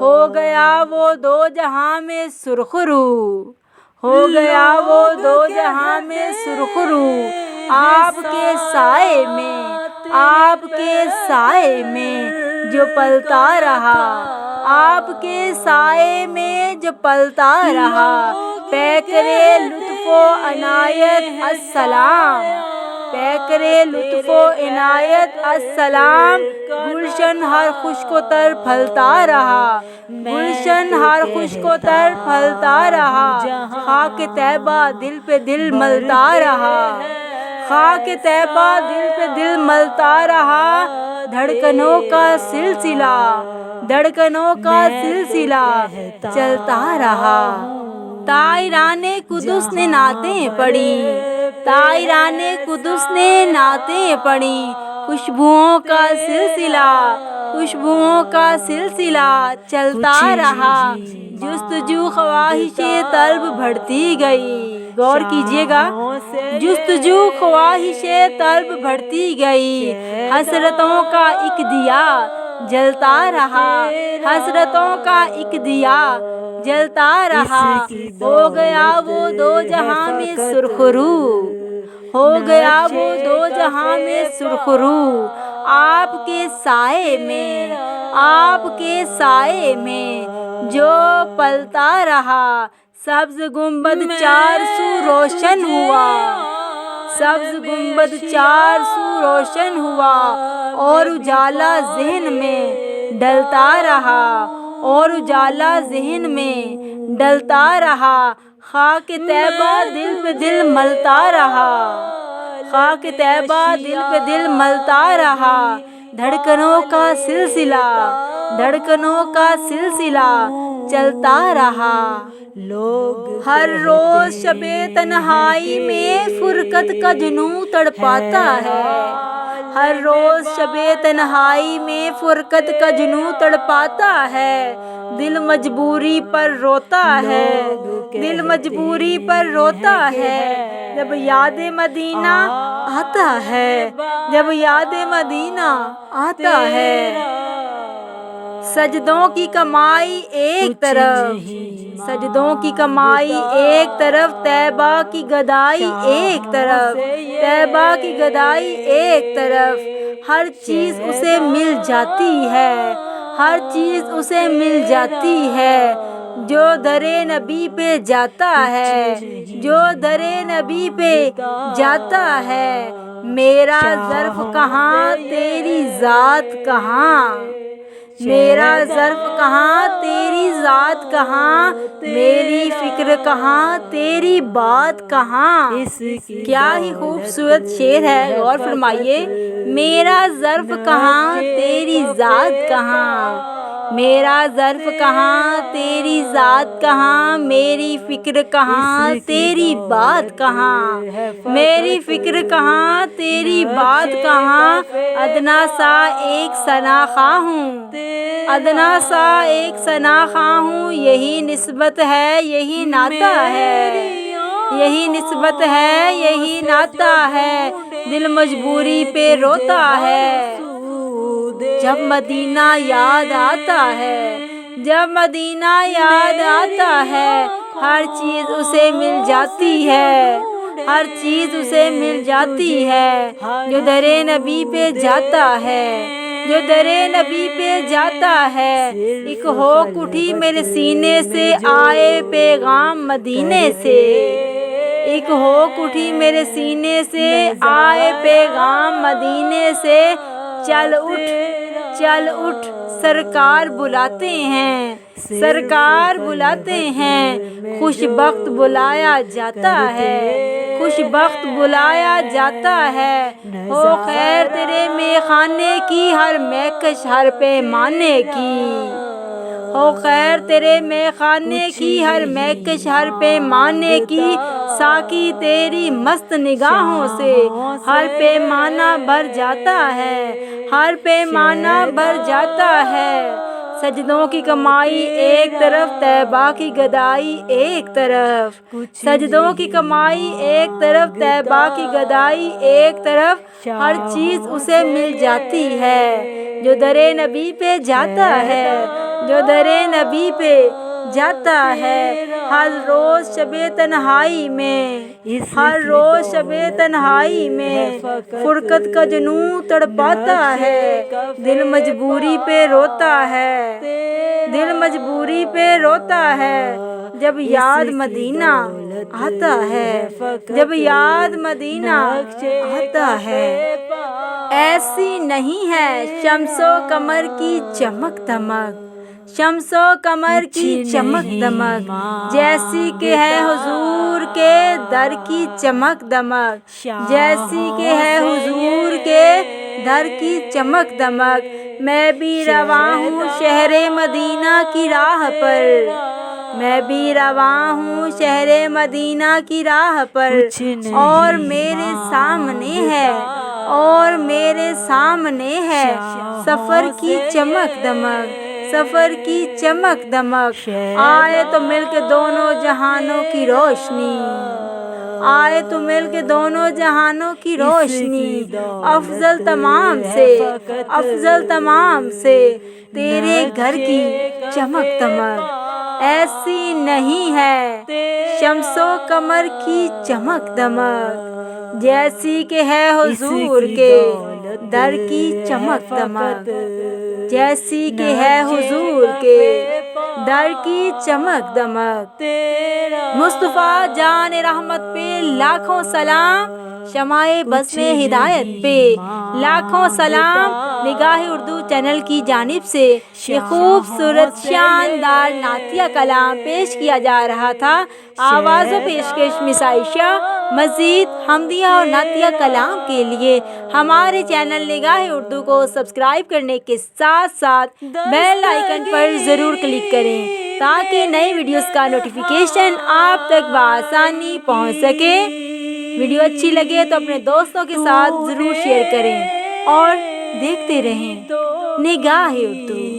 ہو گیا وہ دو جہاں میں سرخرو، ہو گیا وہ دو جہاں میں سرخرو، آپ کے سائے میں، آپ کے سائے میں جو پلتا رہا، آپ کے سائے میں جو پلتا رہا، پیکرے لطف و عنایت السلام، پیکرے لطف و عنایت السلام، گلشن ہر خشک و تر پھلتا رہا، گلشن ہر خشک و تر پھلتا رہا، خاک طیبہ دل پہ دل ملتا رہا، خاک طیبہ دل پہ دل ملتا رہا، دھڑکنوں کا سلسلہ، دھڑکنوں کا سلسلہ چلتا رہا۔ طاہران قدس نے نعتیں پڑھی، طاہران قدس نے نعتیں پڑھی، خوشبوؤں کا سلسلہ، خوشبوؤں کا سلسلہ چلتا رہا، جستجو خواہش طلب بڑھتی گئی، غور کیجیے گا، جستجو خواہش طلب بڑھتی گئی، حسرتوں کا ایک دیا جلتا رہا، حسرتوں کا ایک دیا جلتا رہا، ہو گیا وہ دو جہاں میں سرخرو، ہو گیا وہ دو جہاں میں سرخرو، آپ کے سائے میں، آپ کے سائے میں جو پلتا رہا، سبز گنبد چار سو روشن ہوا، سبز گنبد چار سو روشن ہوا، اور اجالا ذہن میں ڈلتا رہا، اور اجالا ذہن میں ڈلتا رہا، خاک طیبہ دل پہ دل ملتا رہا، خاک طیبہ دل پہ دل ملتا رہا، دھڑکنوں کا سلسلہ، دھڑکنوں کا سلسلہ چلتا رہا۔ ہر روز شب تنہائی میں فرقت کا جنوں تڑپاتا ہے، ہر روز شب تنہائی میں فرقت کا جنوں تڑپاتا ہے، دل مجبوری پر روتا ہے، دل مجبوری پر روتا ہے، جب یاد مدینہ آتا ہے، جب یاد مدینہ آتا ہے۔ سجدوں کی کمائی ایک طرف، سجدوں کی کمائی ایک طرف، طیبہ کی گدائی ایک طرف، طیبہ کی گدائی ایک طرف، ہر چیز اسے مل جاتی ہے، ہر چیز اسے مل جاتی ہے، جو درِ نبی پہ جاتا ہے، جو درِ نبی پہ جاتا ہے، میرا ظرف کہاں تیری ذات کہاں، میرا ظرف کہاں تیری ذات کہاں، میری فکر کہاں تیری بات کہاں۔ کیا ہی خوبصورت شعر ہے، غور فرمائیے، میرا ظرف کہاں تیری ذات کہاں، میرا ظرف کہاں تیری ذات کہاں، میری فکر کہاں تیری بات کہاں، میری فکر کہاں تیری بات کہاں، ادنا سا ایک ثنا خواہ ہوں، ادنا سا ایک ثنا خواہ ہوں، یہی نسبت ہے یہی ناتا ہے، یہی نسبت ہے یہی ناتا ہے، دل مجبوری پہ روتا ہے، جب مدینہ یاد آتا ہے، جب مدینہ یاد آتا ہے، ہر چیز اسے مل جاتی ہے، ہر چیز اسے مل جاتی ہے، جو درِ نبی پہ جاتا ہے، جو درِ نبی پہ جاتا ہے، ایک ہوک اٹھی میرے سینے سے آئے پیغام مدینے سے، ایک ہوک اٹھی میرے سینے سے آئے پیغام مدینے سے، چل اٹھ چل اٹھ سرکار بلاتے ہیں، سرکار بلاتے ہیں، خوش بخت بلایا جاتا ہے، خوش بخت بلایا جاتا ہے، ہو خیر تیرے میخانے کی ہر مہکش ہر پیمانے کی، ہو خیر تیرے میخانے کی ہر مہکش ہر پیمانے کی، ساقی تیری مست نگاہوں سے ہر پیمانہ بھر جاتا ہے، ہر پیمانہ بھر جاتا ہے، سجدوں کی کمائی ایک طرف، طیبہ کی گدائی ایک طرف، سجدوں کی کمائی ایک طرف، طیبہ کی گدائی ایک طرف، ہر چیز اسے مل جاتی ہے، جو درِ نبی پہ جاتا ہے، جو درے نبی پہ جاتا ہے ہر روز شب تنہائی میں، ہر روز شب تنہائی میں فرقت کا جنوں تڑپاتا ہے، دل مجبوری پہ روتا ہے، دل مجبوری پہ روتا ہے جب یاد مدینہ آتا ہے، جب یاد مدینہ آتا ہے۔ ایسی نہیں ہے شمس و قمر کی چمک دمک، شمس و قمر کی چمک دمک، جیسی کہ ہے حضور کے در کی چمک دمک، جیسی کہ ہے حضور کے در کی چمک دمک۔ میں بھی رواں ہوں شہر مدینہ کی راہ پر، میں بھی رواں ہوں شہر مدینہ کی راہ پر، اور میرے سامنے ہے، اور میرے سامنے ہے سفر کی چمک دمک، سفر کی چمک دمک۔ آئے تو مل کے دونوں جہانوں کی روشنی، آئے تو مل کے دونوں جہانوں کی روشنی، افضل تمام سے، افضل تمام سے تیرے گھر کی چمک دمک۔ ایسی نہیں ہے شمس و قمر کی چمک دمک، جیسی کہ ہے حضور کے در کی چمک دمک، جیسی کہ ہے حضور کے در کی چمک دمک۔ مصطفیٰ جان رحمت پہ لاکھوں سلام، شمع بزم ہدایت پہ لاکھوں سلام۔ نگاہ اردو چینل کی جانب سے یہ خوبصورت شاندار نعتیہ کلام پیش کیا جا رہا تھا۔ آواز و پیشکش مس عائشہ۔ مزید حمدیہ اور نعتیہ کلام کے لیے ہمارے چینل نگاہ اردو کو سبسکرائب کرنے کے ساتھ ساتھ بیل آئیکن پر ضرور کلک کریں تاکہ نئی ویڈیوز کا نوٹیفیکیشن آپ تک بآسانی پہنچ سکے۔ ویڈیو اچھی لگے تو اپنے دوستوں کے ساتھ ضرور شیئر کریں اور دیکھتے رہیں نگاہ اردو۔